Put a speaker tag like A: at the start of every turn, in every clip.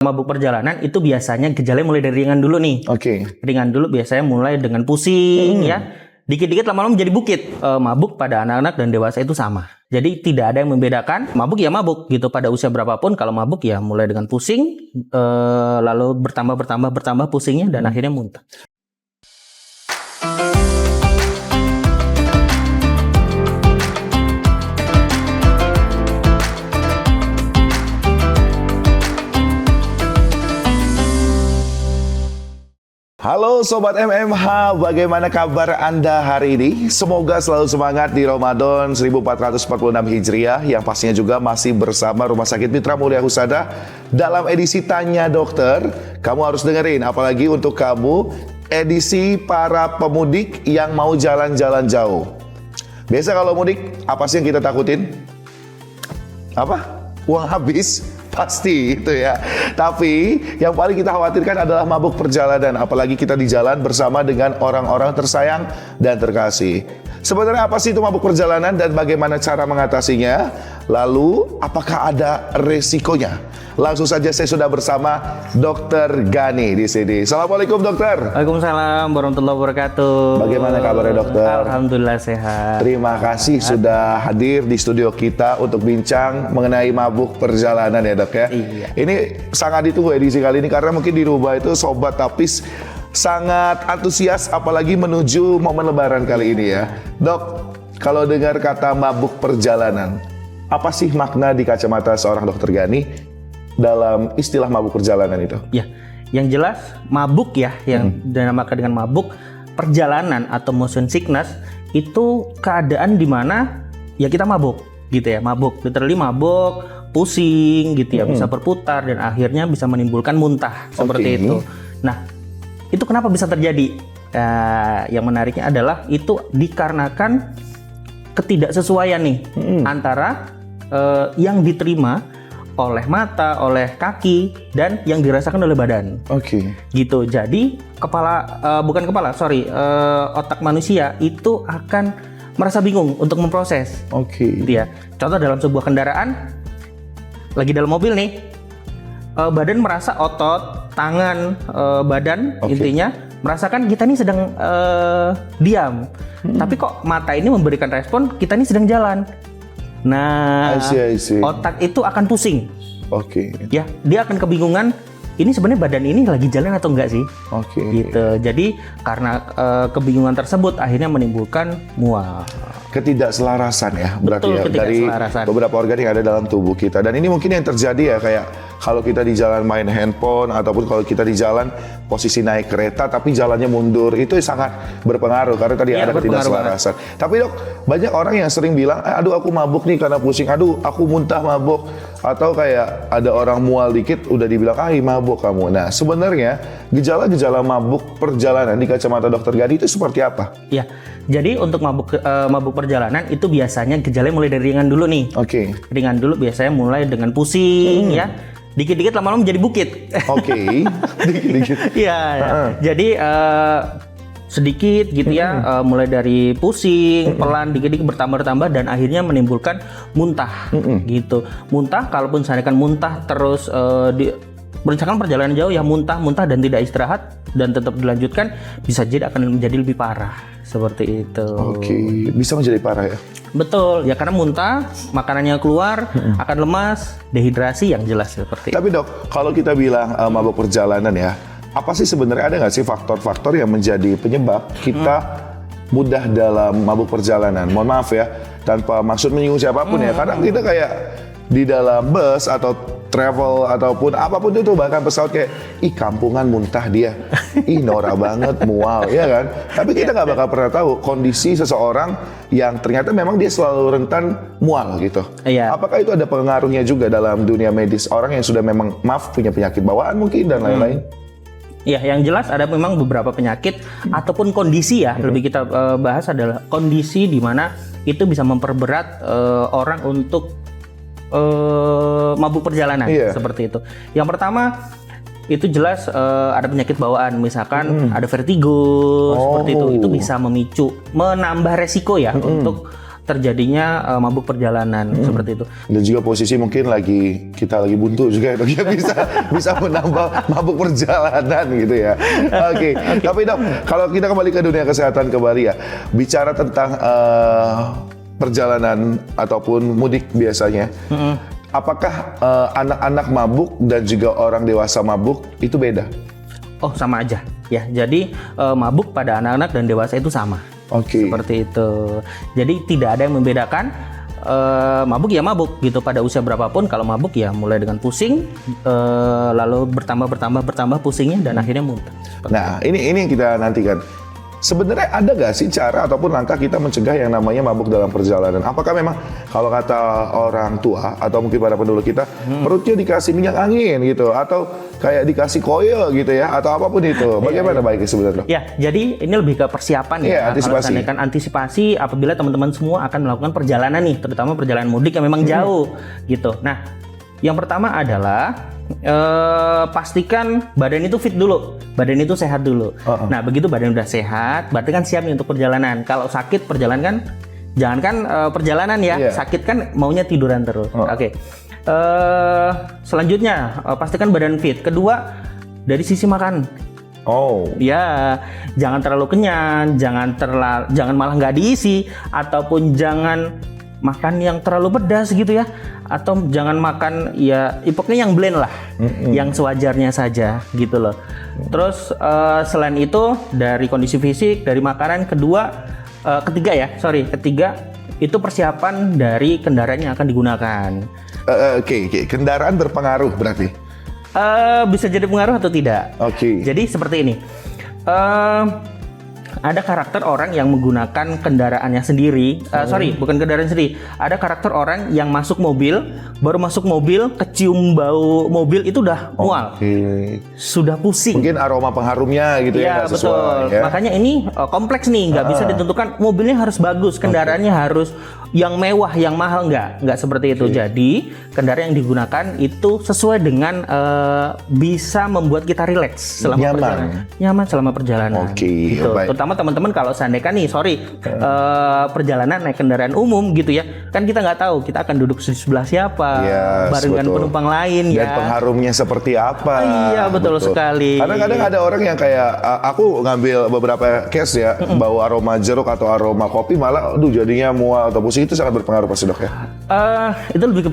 A: Mabuk perjalanan itu biasanya gejalanya mulai dari ringan dulu nih.
B: Oke.
A: Ringan dulu biasanya mulai dengan pusing ya. Dikit-dikit lama-lama menjadi bukit. Mabuk pada anak-anak dan dewasa itu sama. Jadi tidak ada yang membedakan. Mabuk ya mabuk gitu pada usia berapapun. Kalau mabuk ya mulai dengan pusing, lalu bertambah pusingnya dan akhirnya muntah.
B: Halo Sobat MMH, bagaimana kabar Anda hari ini? Semoga selalu semangat di Ramadan 1446 Hijriah yang pastinya juga masih bersama Rumah Sakit Mitra Mulia Husada dalam edisi Tanya Dokter. Kamu harus dengerin, apalagi untuk kamu edisi para pemudik yang mau jalan-jalan jauh. Biasa kalau mudik, apa sih yang kita takutin? Apa? Uang habis? Pasti itu ya. Tapi yang paling kita khawatirkan adalah mabuk perjalanan. Apalagi kita di jalan bersama dengan orang-orang tersayang dan terkasih. Sebenarnya apa sih itu mabuk perjalanan dan bagaimana cara mengatasinya? Lalu apakah ada resikonya? Langsung saja saya sudah bersama Dr. Gani di sini. Assalamualaikum dokter.
A: Waalaikumsalam warahmatullahi wabarakatuh.
B: Bagaimana kabarnya dokter?
A: Alhamdulillah sehat.
B: Terima kasih sudah hadir di studio kita untuk bincang mengenai mabuk perjalanan ya dok ya.
A: Iya.
B: Ini sangat ditunggu edisi kali ini karena mungkin di rumah itu Sobat Tapis sangat antusias apalagi menuju momen lebaran kali ini ya. Dok, kalau dengar kata mabuk perjalanan, apa sih makna di kacamata seorang dokter Gani dalam istilah mabuk perjalanan itu?
A: Ya, yang jelas mabuk ya, yang dinamakan dengan mabuk perjalanan atau motion sickness itu keadaan di mana ya kita mabuk gitu ya, mabuk, literally mabuk, pusing gitu ya, bisa berputar dan akhirnya bisa menimbulkan muntah seperti itu. Nah, itu kenapa bisa terjadi? Yang menariknya adalah itu dikarenakan ketidaksesuaian nih antara yang diterima oleh mata, oleh kaki, dan yang dirasakan oleh badan.
B: Oke.
A: Gitu. Jadi otak manusia itu akan merasa bingung untuk memproses.
B: Oke.
A: Gitu ya. Contoh dalam sebuah kendaraan, lagi dalam mobil nih, badan merasa otot, tangan, badan intinya merasakan kita ini sedang diam. Tapi kok mata ini memberikan respon kita ini sedang jalan. Nah,
B: I see.
A: otak itu akan pusing.
B: Oke.
A: Ya, dia akan kebingungan. Ini sebenarnya badan ini lagi jalan atau enggak sih?
B: Oke.
A: Gitu. Jadi karena kebingungan tersebut akhirnya menimbulkan mual.
B: Ketidakselarasan ya, berarti
A: Betul,
B: ya dari
A: ketidakselarasan.
B: beberapa organ yang ada dalam tubuh kita. Dan ini mungkin yang terjadi ya kayak kalau kita di jalan main handphone ataupun kalau kita di jalan posisi naik kereta tapi jalannya mundur, itu sangat berpengaruh karena tadi ada ketidakselarasan. Tapi dok, banyak orang yang sering bilang, aduh aku mabuk nih karena pusing, aduh aku muntah mabuk, atau kayak ada orang mual dikit udah dibilang, mabuk kamu. Nah sebenarnya gejala-gejala mabuk perjalanan di kacamata dokter Gani itu seperti apa?
A: Ya, jadi untuk mabuk perjalanan itu biasanya gejalanya mulai dari ringan dulu nih.
B: Oke.
A: Ringan dulu biasanya mulai dengan pusing ya. Dikit-dikit lama-lama menjadi bukit.
B: Oke. Dikit-dikit.
A: Iya. Jadi sedikit gitu ya, mulai dari pusing, pelan, dikit-dikit bertambah dan akhirnya menimbulkan muntah gitu. Muntah, kalaupun misalkan muntah terus berencanakan perjalanan jauh ya muntah dan tidak istirahat dan tetap dilanjutkan, bisa jadi akan menjadi lebih parah seperti itu.
B: Oke, bisa menjadi parah ya?
A: Betul, ya karena muntah, makanannya keluar, akan lemas, dehidrasi yang jelas seperti itu.
B: Tapi dok, kalau kita bilang mabuk perjalanan ya, apa sih sebenarnya ada nggak sih faktor-faktor yang menjadi penyebab kita mudah dalam mabuk perjalanan? Mohon maaf ya, tanpa maksud menyinggung siapapun ya, kadang kita kayak di dalam bus atau travel ataupun apapun itu, bahkan pesawat kayak, kampungan muntah dia, norak banget, mual, ya kan? Tapi kita nggak bakal pernah tahu kondisi seseorang yang ternyata memang dia selalu rentan mual gitu.
A: Iya.
B: Apakah itu ada pengaruhnya juga dalam dunia medis, orang yang sudah memang punya penyakit bawaan mungkin dan lain-lain?
A: Ya, yang jelas ada memang beberapa penyakit ataupun kondisi ya, lebih kita bahas adalah kondisi di mana itu bisa memperberat orang untuk mabuk perjalanan seperti itu. Yang pertama itu jelas ada penyakit bawaan, misalkan ada vertigo seperti itu bisa menambah resiko ya untuk terjadinya mabuk perjalanan seperti itu.
B: Dan juga posisi mungkin kita lagi buntu juga ya dok, ya bisa menambah mabuk perjalanan gitu ya. Oke. Tapi dok, kalau kita kembali ke dunia kesehatan kembali ya, bicara tentang perjalanan ataupun mudik biasanya, apakah anak-anak mabuk dan juga orang dewasa mabuk itu beda?
A: Oh, sama aja ya. Jadi mabuk pada anak-anak dan dewasa itu sama.
B: Oke.
A: Seperti itu. Jadi tidak ada yang membedakan. Mabuk ya mabuk gitu pada usia berapapun. Kalau mabuk ya mulai dengan pusing, lalu bertambah pusingnya dan akhirnya muntah.
B: Nah, ini yang kita nantikan. Sebenarnya ada nggak sih cara ataupun langkah kita mencegah yang namanya mabuk dalam perjalanan? Apakah memang kalau kata orang tua atau mungkin para pendulu kita, perutnya dikasih minyak angin gitu, atau kayak dikasih koil gitu ya, atau apapun itu? Bagaimana baiknya sebenarnya?
A: Ya, jadi ini lebih ke persiapan ya.
B: Antisipasi.
A: Kalau antisipasi apabila teman-teman semua akan melakukan perjalanan nih, terutama perjalanan mudik yang memang jauh gitu. Nah, yang pertama adalah pastikan badan itu fit dulu, badan itu sehat dulu. Nah, begitu badan udah sehat, berarti kan siap nih untuk perjalanan. Kalau sakit perjalanan kan, jangankan perjalanan ya, sakit kan maunya tiduran terus. Oke. Selanjutnya pastikan badan fit. Kedua, dari sisi makan. Ya, jangan terlalu kenyang, jangan malah nggak diisi, ataupun jangan makan yang terlalu pedas gitu ya, atau jangan makan ya pokoknya yang blend lah, yang sewajarnya saja gitu loh. Terus selain itu dari kondisi fisik, dari makanan, ketiga itu persiapan dari kendaraan yang akan digunakan.
B: Oke. Kendaraan berpengaruh berarti?
A: Bisa jadi pengaruh atau tidak. Jadi seperti ini. Ada karakter orang yang menggunakan kendaraannya sendiri. Bukan kendaraan sendiri. Ada karakter orang yang masuk mobil, baru masuk mobil, kecium bau mobil itu udah mual, sudah pusing.
B: Mungkin aroma pengharumnya gitu ya.
A: Betul. Sesuai, ya? Makanya ini kompleks nih, nggak bisa ditentukan. Mobilnya harus bagus, kendaraannya harus yang mewah, yang mahal, nggak seperti itu. Jadi kendaraan yang digunakan itu sesuai dengan bisa membuat kita rileks selama perjalanan. Nyaman selama perjalanan. Gitu. Terutama teman-teman kalau seandainya nih, perjalanan naik kendaraan umum gitu ya, kan kita nggak tahu kita akan duduk di sebelah siapa, barengan penumpang lain
B: dan pengharumnya seperti apa.
A: Iya, betul sekali.
B: Kadang-kadang ada orang yang kayak aku ngambil beberapa case ya, bau aroma jeruk atau aroma kopi malah jadinya mual atau pusing. Itu sangat berpengaruh pasti dok ya?
A: Itu lebih ke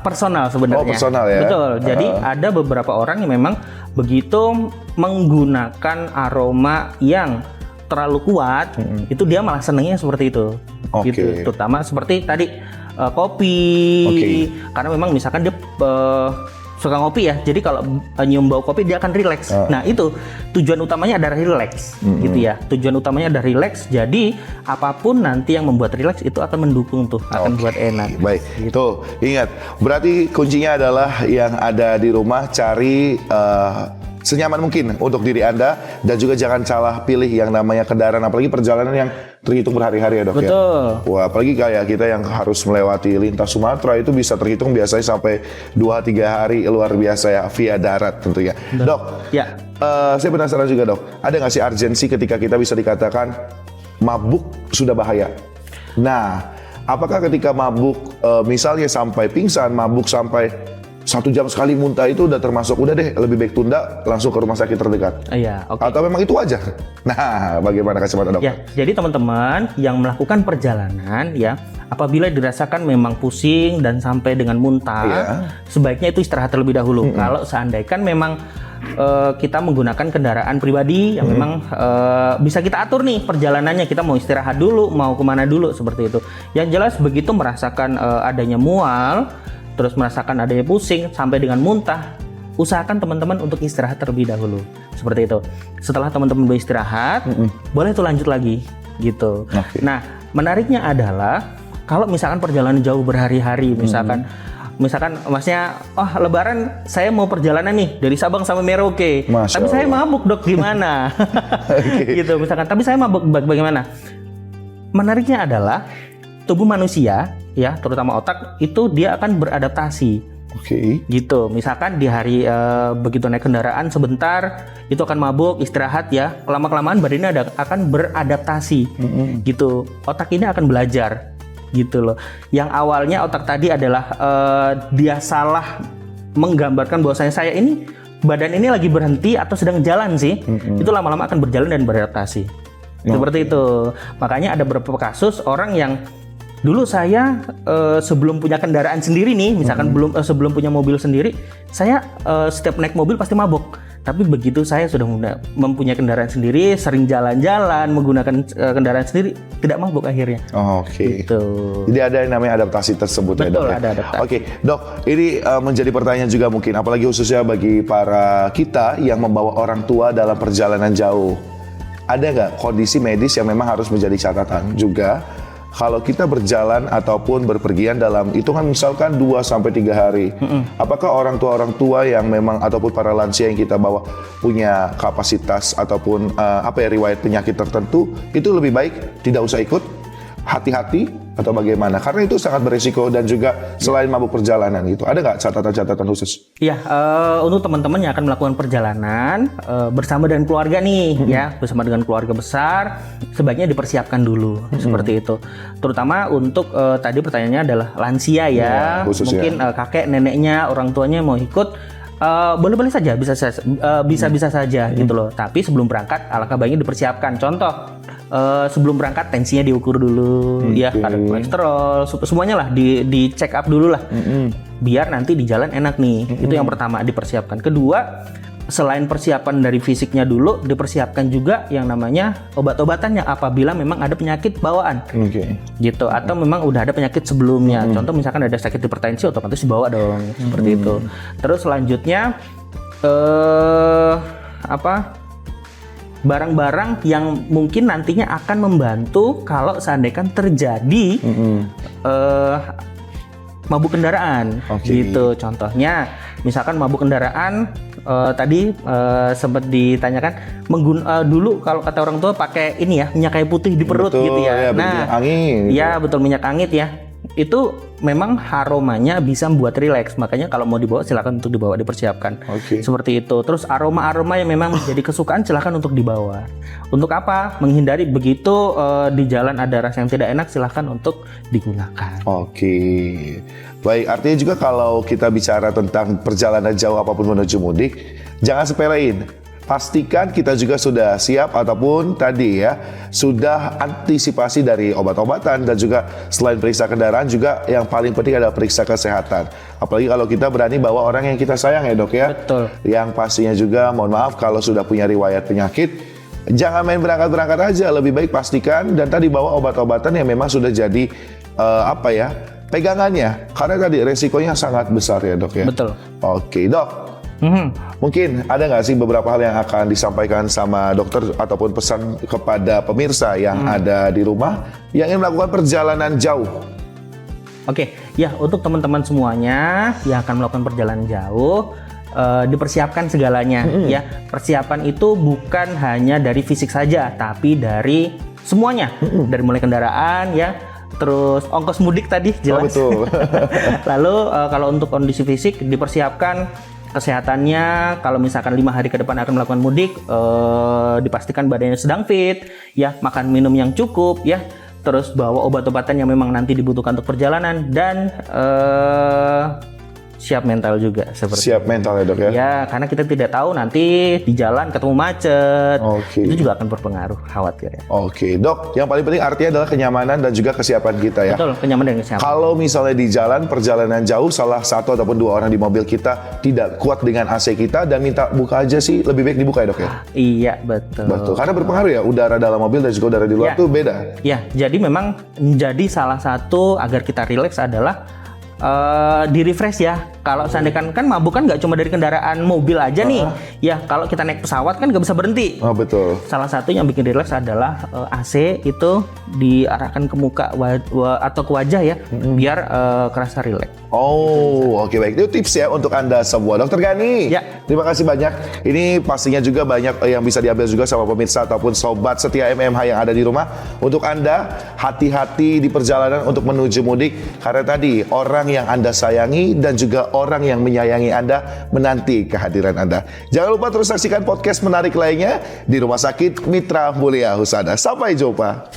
A: personal sebenarnya.
B: Personal ya?
A: Betul, jadi ada beberapa orang yang memang begitu menggunakan aroma yang terlalu kuat, itu dia malah senengnya seperti itu. Gitu. Terutama seperti tadi kopi, karena memang misalkan dia suka ngopi ya, jadi kalau nyium bau kopi dia akan rileks. Nah itu tujuan utamanya adalah rileks, gitu ya. Tujuan utamanya adalah rileks. Jadi apapun nanti yang membuat rileks itu akan mendukung tuh, akan buat enak.
B: Baik, gitu. Tuh ingat, berarti kuncinya adalah yang ada di rumah cari senyaman mungkin untuk diri Anda, dan juga jangan salah pilih yang namanya kendaraan, apalagi perjalanan yang terhitung berhari-hari ya dok.
A: Betul.
B: Ya. Wah, apalagi kayak kita yang harus melewati lintas Sumatera itu bisa terhitung biasanya sampai 2-3 hari, luar biasa ya, via darat tentunya. Dok, saya penasaran juga dok, ada nggak sih urgensi ketika kita bisa dikatakan mabuk sudah bahaya? Nah, apakah ketika mabuk misalnya sampai pingsan, mabuk sampai 1 jam sekali muntah itu udah termasuk udah deh lebih baik tunda langsung ke rumah sakit terdekat? Atau memang itu wajar? Nah, bagaimana kacamata dokter?
A: Ya, jadi teman-teman yang melakukan perjalanan ya, apabila dirasakan memang pusing dan sampai dengan muntah, sebaiknya itu istirahat terlebih dahulu. Kalau seandainya memang kita menggunakan kendaraan pribadi yang memang bisa kita atur nih perjalanannya, kita mau istirahat dulu, mau kemana dulu, seperti itu. Yang jelas begitu merasakan adanya mual, terus merasakan adanya pusing sampai dengan muntah, usahakan teman-teman untuk istirahat terlebih dahulu, seperti itu. Setelah teman-teman beristirahat, boleh tuh lanjut lagi gitu. Nah, menariknya adalah kalau misalkan perjalanan jauh berhari-hari, misalkan masnya, Lebaran saya mau perjalanan nih dari Sabang sampai Merauke, tapi saya mabuk dok, gimana? Gitu misalkan, tapi saya mabuk, bagaimana? Menariknya adalah tubuh manusia ya, terutama otak itu dia akan beradaptasi. Gitu. Misalkan di hari begitu naik kendaraan sebentar itu akan mabuk, istirahat ya. Lama-kelamaan badannya akan beradaptasi. Gitu. Otak ini akan belajar gitu loh. Yang awalnya otak tadi adalah dia salah menggambarkan bahwasanya saya ini badan ini lagi berhenti atau sedang jalan sih. Itu lama-lama akan berjalan dan beradaptasi. Seperti itu. Makanya ada beberapa kasus orang yang dulu saya sebelum punya kendaraan sendiri nih, misalkan sebelum punya mobil sendiri, saya setiap naik mobil pasti mabok. Tapi begitu saya sudah mempunyai kendaraan sendiri, sering jalan-jalan, menggunakan kendaraan sendiri, tidak mabuk akhirnya.
B: Oke.
A: Gitu.
B: Jadi ada yang namanya adaptasi tersebut.
A: Betul,
B: ya, Dok, ya?
A: ada adaptasi.
B: Oke, Dok, ini menjadi pertanyaan juga mungkin, apalagi khususnya bagi para kita yang membawa orang tua dalam perjalanan jauh. Ada nggak kondisi medis yang memang harus menjadi catatan juga kalau kita berjalan ataupun berpergian dalam hitungan misalkan 2-3 hari? Apakah orang tua yang memang ataupun para lansia yang kita bawa punya kapasitas ataupun riwayat penyakit tertentu, itu lebih baik tidak usah ikut, hati-hati atau bagaimana? Karena itu sangat berisiko dan juga selain mabuk perjalanan gitu. Ada nggak catatan-catatan khusus?
A: Iya, untuk teman-teman yang akan melakukan perjalanan bersama dengan keluarga nih, ya, bersama dengan keluarga besar, sebaiknya dipersiapkan dulu seperti itu. Terutama untuk tadi pertanyaannya adalah lansia ya, mungkin kakek, neneknya, orang tuanya mau ikut. Boleh-boleh saja, bisa saja gitu loh. Tapi sebelum berangkat, alangkah baiknya dipersiapkan. Contoh, sebelum berangkat tensinya diukur dulu, ya, kadar kolesterol, semuanya lah di check up dulu lah, biar nanti di jalan enak nih. Itu yang pertama, dipersiapkan. Kedua, selain persiapan dari fisiknya dulu, dipersiapkan juga yang namanya obat-obatan yang apabila memang ada penyakit bawaan, gitu, atau memang udah ada penyakit sebelumnya. Contoh misalkan ada sakit hipertensi, otomatis dibawa dong, seperti itu. Terus selanjutnya barang-barang yang mungkin nantinya akan membantu kalau seandainya terjadi mabuk kendaraan, gitu. Contohnya, misalkan mabuk kendaraan, tadi sempat ditanyakan, dulu kalau kata orang tua pakai ini ya, minyak kayu putih di perut, gitu ya.
B: Minyak angin.
A: Ya betul, minyak angin ya. Itu memang aromanya bisa membuat rileks, makanya kalau mau dibawa silakan untuk dibawa, dipersiapkan. Seperti itu. Terus aroma-aroma yang memang menjadi kesukaan silakan untuk dibawa. Untuk apa? Menghindari begitu di jalan ada rasa yang tidak enak, silakan untuk digunakan.
B: Baik, artinya juga kalau kita bicara tentang perjalanan jauh apapun menuju mudik, jangan sepelein. Pastikan kita juga sudah siap ataupun tadi ya, sudah antisipasi dari obat-obatan dan juga selain periksa kendaraan juga yang paling penting adalah periksa kesehatan. Apalagi kalau kita berani bawa orang yang kita sayang ya, Dok ya.
A: Betul.
B: Yang pastinya juga mohon maaf kalau sudah punya riwayat penyakit, jangan main berangkat-berangkat aja, lebih baik pastikan dan tadi bawa obat-obatan yang memang sudah jadi pegangannya, karena tadi resikonya sangat besar ya, Dok ya.
A: Betul.
B: Oke, Dok. Mungkin ada nggak sih beberapa hal yang akan disampaikan sama dokter ataupun pesan kepada pemirsa yang ada di rumah yang ingin melakukan perjalanan jauh?
A: Ya, untuk teman-teman semuanya yang akan melakukan perjalanan jauh, dipersiapkan segalanya. Ya, persiapan itu bukan hanya dari fisik saja, tapi dari semuanya, dari mulai kendaraan ya. Terus ongkos mudik tadi jelas.
B: Betul.
A: Lalu kalau untuk kondisi fisik dipersiapkan kesehatannya, kalau misalkan 5 hari ke depan akan melakukan mudik, dipastikan badannya sedang fit, ya, makan minum yang cukup, ya, terus bawa obat-obatan yang memang nanti dibutuhkan untuk perjalanan dan siap mental juga seperti
B: siap itu. Mental ya, Dok ya?
A: Ya, karena kita tidak tahu nanti di jalan ketemu macet. Itu juga akan berpengaruh, khawatir ya.
B: Dok, yang paling penting artinya adalah kenyamanan dan juga kesiapan kita ya.
A: Betul, kenyamanan dan kesiapan.
B: Kalau misalnya di jalan perjalanan jauh salah satu ataupun 2 orang di mobil kita tidak kuat dengan AC kita dan minta buka aja sih, lebih baik dibuka ya, Dok ya?
A: Iya, betul.
B: Karena berpengaruh ya, udara dalam mobil dan juga udara di luar tuh beda.
A: Ya, jadi memang menjadi salah satu agar kita rileks adalah di refresh ya. Kalau seandainya kan mabuk kan nggak cuma dari kendaraan mobil aja nih. Ya, kalau kita naik pesawat kan nggak bisa berhenti.
B: Betul.
A: Salah satu yang bikin rileks adalah AC itu diarahkan ke muka atau ke wajah ya, biar kerasa rileks.
B: Baik. Itu tips ya untuk Anda semua. Dokter Gani, terima kasih banyak. Ini pastinya juga banyak yang bisa diambil juga sama pemirsa ataupun sobat setia MMH yang ada di rumah. Untuk Anda, hati-hati di perjalanan untuk menuju mudik. Karena tadi, orang yang Anda sayangi dan juga orang yang menyayangi Anda menanti kehadiran Anda. Jangan lupa terus saksikan podcast menarik lainnya di Rumah Sakit Mitra Mulia Husada. Sampai jumpa.